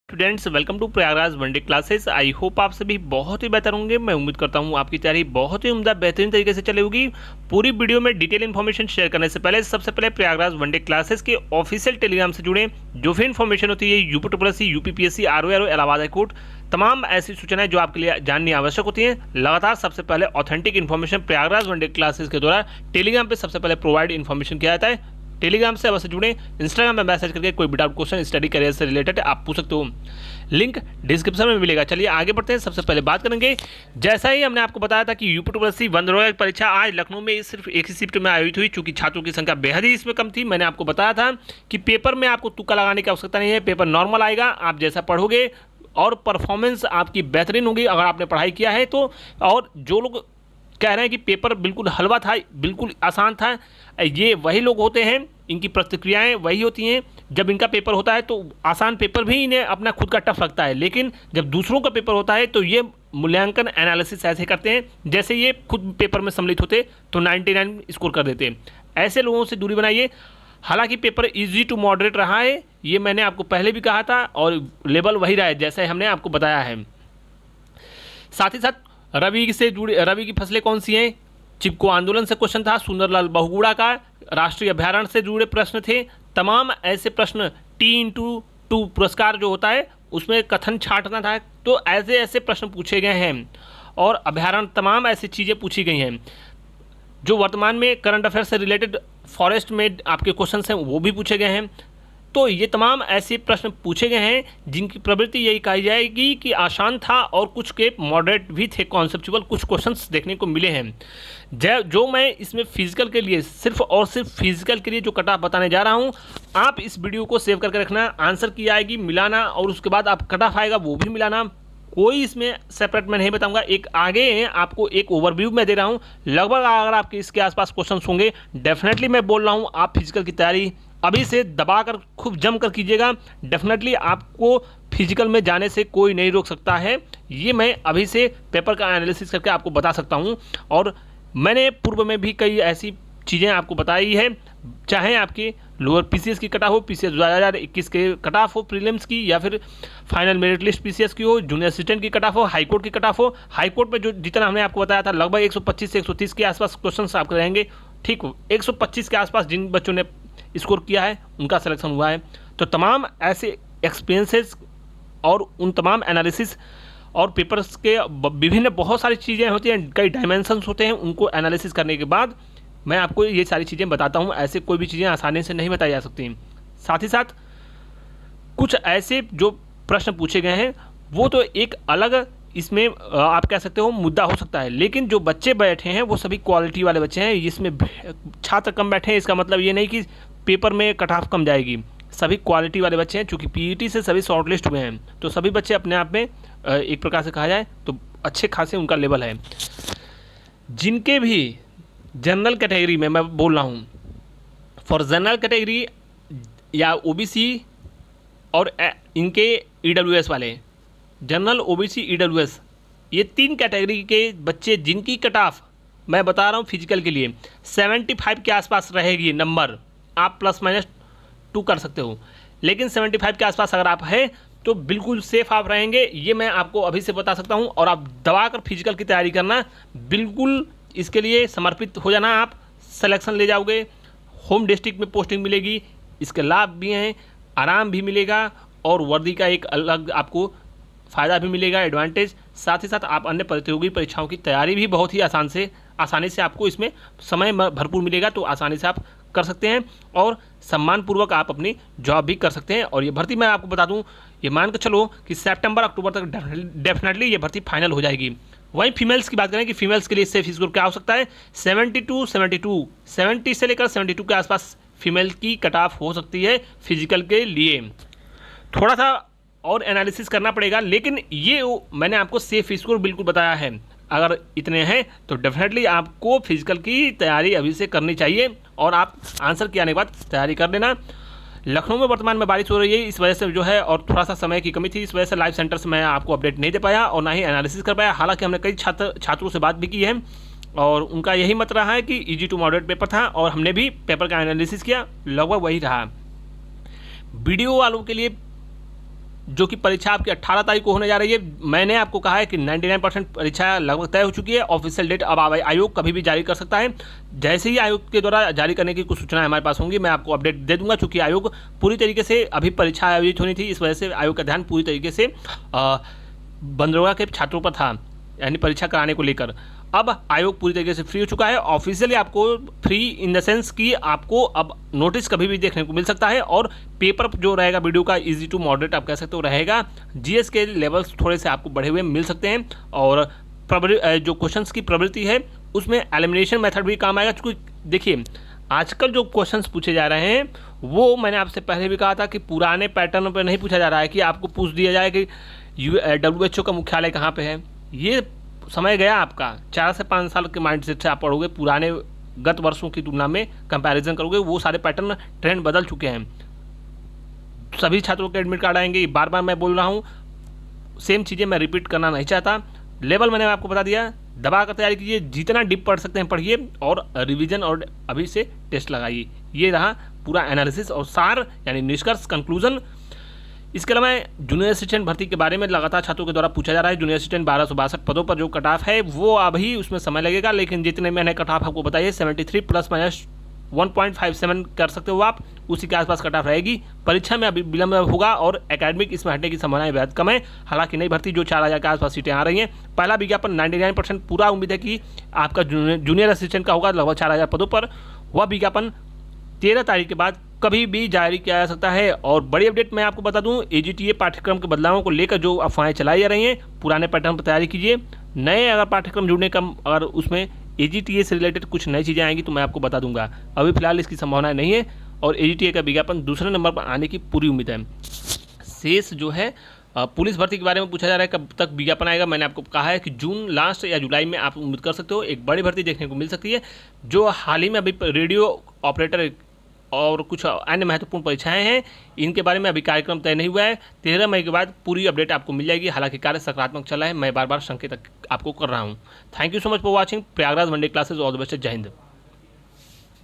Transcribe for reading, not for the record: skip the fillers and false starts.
Students, welcome to Prayagraj one day classes. I hope आप सभी बहुत ही बेहतर होंगे। मैं उम्मीद करता हूँ आपकी तैयारी बहुत ही उम्दा बेहतरीन तरीके से चली होगी। पूरी वीडियो में डिटेल इन्फॉर्मेशन शेयर करने से पहले सबसे पहले प्रयागराज वनडे क्लासेस के ऑफिशियल टेलीग्राम से जुड़े। जो भी इन्फॉर्मेशन होती है UP triple UPPSC RO Allahabad high court तमाम ऐसी सूचनाएं जो आपके लिए जाननी आवश्यक होती हैं, लगातार सबसे पहले authentic information Prayagraj one day classes के द्वारा टेलीग्राम पे सबसे पहले प्रोवाइड इन्फॉर्मेशन किया जाता है। टेलीग्राम से अवश्य जुड़े। इंस्टाग्राम में मैसेज करके कोई भी डाउट क्वेश्चन स्टडी करियर से रिलेटेड आप पूछ सकते हो, लिंक डिस्क्रिप्शन में मिलेगा। चलिए आगे बढ़ते हैं। सबसे पहले बात करेंगे, जैसा ही हमने आपको बताया था कि यूपी ट्रिपल वन रॉयल परीक्षा आज लखनऊ में सिर्फ एक ही शिफ्ट में आयोजित हुई। चूंकि छात्रों की संख्या बेहद ही इसमें कम थी, मैंने आपको बताया था कि पेपर में आपको तुक्का लगाने की आवश्यकता नहीं है, पेपर नॉर्मल आएगा। आप जैसा पढ़ोगे और परफॉर्मेंस आपकी बेहतरीन होगी अगर आपने पढ़ाई किया है तो। और जो लोग कह रहे हैं कि पेपर बिल्कुल हलवा था, बिल्कुल आसान था, ये वही लोग होते हैं, इनकी प्रतिक्रियाएं वही होती हैं। जब इनका पेपर होता है तो आसान पेपर भी इन्हें अपना खुद का टफ लगता है, लेकिन जब दूसरों का पेपर होता है तो ये मूल्यांकन एनालिसिस ऐसे करते हैं जैसे ये खुद पेपर में सम्मिलित होते तो 99 स्कोर कर देते। ऐसे लोगों से दूरी बनाइए। हालांकि पेपर इजी टू मॉडरेट रहा है, ये मैंने आपको पहले भी कहा था और लेवल वही रहा है जैसे हमने आपको बताया है। साथ ही साथ रवि से जुड़ी, रवि की फसलें कौन सी हैं, चिपको आंदोलन से क्वेश्चन था, सुंदरलाल बहुगुड़ा का राष्ट्रीय अभ्यारण्य से जुड़े प्रश्न थे। तमाम ऐसे प्रश्न T/2 पुरस्कार जो होता है उसमें कथन छांटना था, तो ऐसे ऐसे प्रश्न पूछे गए हैं और अभ्यारण्य तमाम ऐसी चीज़ें पूछी गई हैं। जो वर्तमान में करंट अफेयर से रिलेटेड फॉरेस्ट में आपके क्वेश्चन हैं वो भी पूछे गए हैं। तो ये तमाम ऐसे प्रश्न पूछे गए हैं जिनकी प्रवृत्ति यही कही जाएगी कि आसान था और कुछ के मॉडरेट भी थे, कॉन्सेप्चुअल कुछ क्वेश्चंस देखने को मिले हैं। जो मैं इसमें फिजिकल के लिए सिर्फ और सिर्फ फिजिकल के लिए जो कट ऑफ बताने जा रहा हूँ, आप इस वीडियो को सेव करके रखना। आंसर की आएगी मिलाना और उसके बाद आप कट ऑफ आएगा वो भी मिलाना। कोई इसमें सेपरेट मैं नहीं बताऊंगा, एक आगे आपको एक ओवरव्यू मैं दे रहा हूँ। लगभग अगर आपके इसके आसपास क्वेश्चंस होंगे, डेफिनेटली मैं बोल रहा हूँ आप फिजिकल की तैयारी अभी से दबाकर खूब जम कर कीजिएगा। डेफिनेटली आपको फिजिकल में जाने से कोई नहीं रोक सकता है, ये मैं अभी से पेपर का एनालिसिस करके आपको बता सकता हूँ। और मैंने पूर्व में भी कई ऐसी चीज़ें आपको बताई है, चाहे आपकी लोअर पीसीएस की कट ऑफ हो, पीसीएस 2021 के कट ऑफ हो प्रीलिम्स की, या फिर फाइनल मेरिट लिस्ट पीसीएस की हो, जूनियर असिस्टेंट की कट ऑफ हो, हाईकोर्ट की कट ऑफ हो। हाईकोर्ट में जो जितना हमने आपको बताया था लगभग 125 से 130 के आसपास क्वेश्चन आपके रहेंगे। ठीक हो, 125 के आसपास जिन बच्चों ने स्कोर किया है उनका सिलेक्शन हुआ है। तो तमाम ऐसे एक्सपीरियंसेस और उन तमाम एनालिसिस और पेपर्स के विभिन्न बहुत सारी चीज़ें होती हैं, कई डायमेंशंस होते हैं, उनको एनालिसिस करने के बाद मैं आपको ये सारी चीज़ें बताता हूँ। ऐसे कोई भी चीज़ें आसानी से नहीं बताई जा सकती। साथ ही साथ कुछ ऐसे जो प्रश्न पूछे गए हैं वो तो एक अलग इसमें आप कह सकते हो मुद्दा हो सकता है, लेकिन जो बच्चे बैठे हैं वो सभी क्वालिटी वाले बच्चे हैं। इसमें छात्र कम बैठे हैं इसका मतलब ये नहीं कि पेपर में कट ऑफ कम जाएगी। सभी क्वालिटी वाले बच्चे हैं, चूँकि पीईटी से सभी शॉर्टलिस्ट हुए हैं, तो सभी बच्चे अपने आप में एक प्रकार से कहा जाए तो अच्छे खासे उनका लेवल है। जिनके भी जनरल कैटेगरी में मैं बोल रहा हूँ, फॉर जनरल कैटेगरी या ओबीसी और इनके ईडब्ल्यूएस वाले, जनरल ओबीसी ईडब्ल्यूएस, ये 3 कैटेगरी के बच्चे जिनकी कट ऑफ मैं बता रहा हूँ फिजिकल के लिए 75 के आसपास रहेगी नंबर, आप +-2 कर सकते हो, लेकिन 75 के आसपास अगर आप हैं तो बिल्कुल सेफ आप रहेंगे, ये मैं आपको अभी से बता सकता हूँ। और आप दबाकर फिजिकल की तैयारी करना, बिल्कुल इसके लिए समर्पित हो जाना। आप सिलेक्शन ले जाओगे, होम डिस्ट्रिक्ट में पोस्टिंग मिलेगी, इसके लाभ भी हैं, आराम भी मिलेगा और वर्दी का एक अलग आपको फ़ायदा भी मिलेगा, एडवांटेज। साथ ही साथ आप अन्य प्रतियोगी परीक्षाओं की तैयारी भी बहुत ही आसानी से आपको इसमें समय भरपूर मिलेगा, तो आसानी से आप कर सकते हैं और सम्मानपूर्वक आप अपनी जॉब भी कर सकते हैं। और ये भर्ती मैं आपको बता दूं, ये मान कर चलो कि सितंबर अक्टूबर तक डेफिनेटली ये भर्ती फाइनल हो जाएगी। वहीं फीमेल्स की बात करें कि फीमेल्स के लिए सेफ स्कोर क्या हो सकता है, 70 से लेकर 72 के आसपास फीमेल की कट ऑफ हो सकती है फिजिकल के लिए। थोड़ा सा और एनालिसिस करना पड़ेगा, लेकिन ये मैंने आपको सेफ स्कोर बिल्कुल बताया है। अगर इतने हैं तो डेफिनेटली आपको फिजिकल की तैयारी अभी से करनी चाहिए और आप आंसर के आने के बाद तैयारी कर लेना। लखनऊ में वर्तमान में बारिश हो रही है, इस वजह से जो है और थोड़ा सा समय की कमी थी, इस वजह से लाइव सेंटर से मैं आपको अपडेट नहीं दे पाया और ना ही एनालिसिस कर पाया। हालांकि हमने कई छात्रों से बात भी की है और उनका यही मत रहा है कि इजी टू मॉडरेट पेपर था और हमने भी पेपर का एनालिसिस किया, लगभग वही रहा। वीडियो वालों के लिए जो कि परीक्षा आपकी 18 तारीख को होने जा रही है। मैंने आपको कहा है कि 99% परीक्षा लगभग तय हो चुकी है। ऑफिशियल डेट अब आयोग कभी भी जारी कर सकता है। जैसे ही आयोग के द्वारा जारी करने की कुछ सूचनाएं हमारे पास होंगी, मैं आपको अपडेट दे दूंगा। चूँकि आयोग पूरी तरीके से अभी परीक्षा आयोजित होनी थी, इस वजह से आयोग का ध्यान पूरी तरीके से बंदरगाह के छात्रों पर था, यानी परीक्षा कराने को लेकर। अब आयोग पूरी तरीके से फ्री हो चुका है। ऑफिशियली आपको फ्री इन द सेंस कि आपको अब नोटिस कभी भी देखने को मिल सकता है, और पेपर जो रहेगा वीडियो का इजी टू मॉडरेट आप कह सकते हो रहेगा। जीएस के लेवल्स थोड़े से आपको बढ़े हुए मिल सकते हैं, और जो क्वेश्चंस की प्रवृत्ति है उसमें एलिमिनेशन मेथड भी काम आएगा। क्योंकि देखिए आजकल जो क्वेश्चंस पूछे जा रहे हैं वो मैंने आपसे पहले भी कहा था कि पुराने पैटर्न पर नहीं पूछा जा रहा है कि आपको पूछ दिया जाए कि WHO का मुख्यालय कहाँ पे है। ये समय गया आपका। 4 से 5 साल के माइंडसेट से आप पढ़ोगे, पुराने गत वर्षों की तुलना में कंपैरिजन करोगे, वो सारे पैटर्न ट्रेंड बदल चुके हैं। सभी छात्रों के एडमिट कार्ड आएंगे, बार बार मैं बोल रहा हूँ, सेम चीज़ें मैं रिपीट करना नहीं चाहता। लेवल मैंने आपको बता दिया, दबा कर तैयारी कीजिए, जितना डीप पढ़ सकते हैं पढ़िए, और रिवीजन और अभी से टेस्ट लगाइए। ये रहा पूरा एनालिसिस और सार, यानी निष्कर्ष, कंक्लूजन। इसके अलावा जूनियर असिस्टेंट भर्ती के बारे में लगातार छात्रों के द्वारा पूछा जा रहा है। जूनियर असिस्टेंट 1262 पदों पर जो कट ऑफ है वो अभी उसमें समय लगेगा, लेकिन जितने मैंने कट ऑफ आपको बताइए 73 ± 1.57 कर सकते हो आप, उसी के आसपास कट ऑफ रहेगी। परीक्षा में अभी विलंब होगा और एकेडमिक इसमें हटने की संभावनाएं बेहद कम है। हालांकि नई भर्ती जो 4000 के आसपास सीटें आ रही हैं, पहला विज्ञापन 99% पूरा उम्मीद है कि आपका जूनियर असिस्टेंट का होगा लगभग 4000 पदों पर। वह विज्ञापन 13 तारीख के बाद कभी भी जारी किया जा सकता है। और बड़ी अपडेट मैं आपको बता दूं, AGTA पाठ्यक्रम के बदलावों को लेकर जो अफवाहें चलाई जा रही हैं, पुराने पैटर्न पर तैयारी कीजिए। नए अगर पाठ्यक्रम जुड़ने का, अगर उसमें AGTA से रिलेटेड कुछ नई चीज़ें आएंगी तो मैं आपको बता दूंगा। अभी फिलहाल इसकी संभावना नहीं है, और AGTA का विज्ञापन दूसरे नंबर पर आने की पूरी उम्मीद है। शेष जो है पुलिस भर्ती के बारे में पूछा जा रहा है, कब तक विज्ञापन आएगा। मैंने आपको कहा है कि जून लास्ट या जुलाई में आप उम्मीद कर सकते हो। एक बड़ी भर्ती देखने को मिल सकती है, जो हाल ही में अभी रेडियो ऑपरेटर और कुछ अन्य महत्वपूर्ण परीक्षाएं हैं, इनके बारे में अभी कार्यक्रम तय नहीं हुआ है। 13 मई के बाद पूरी अपडेट आपको मिल जाएगी। हालांकि कार्य सकारात्मक चला है, मैं बार बार संकेत आपको कर रहा हूं। Thank you so much for watching Prayagraj one day classes. All the best. जय हिंद।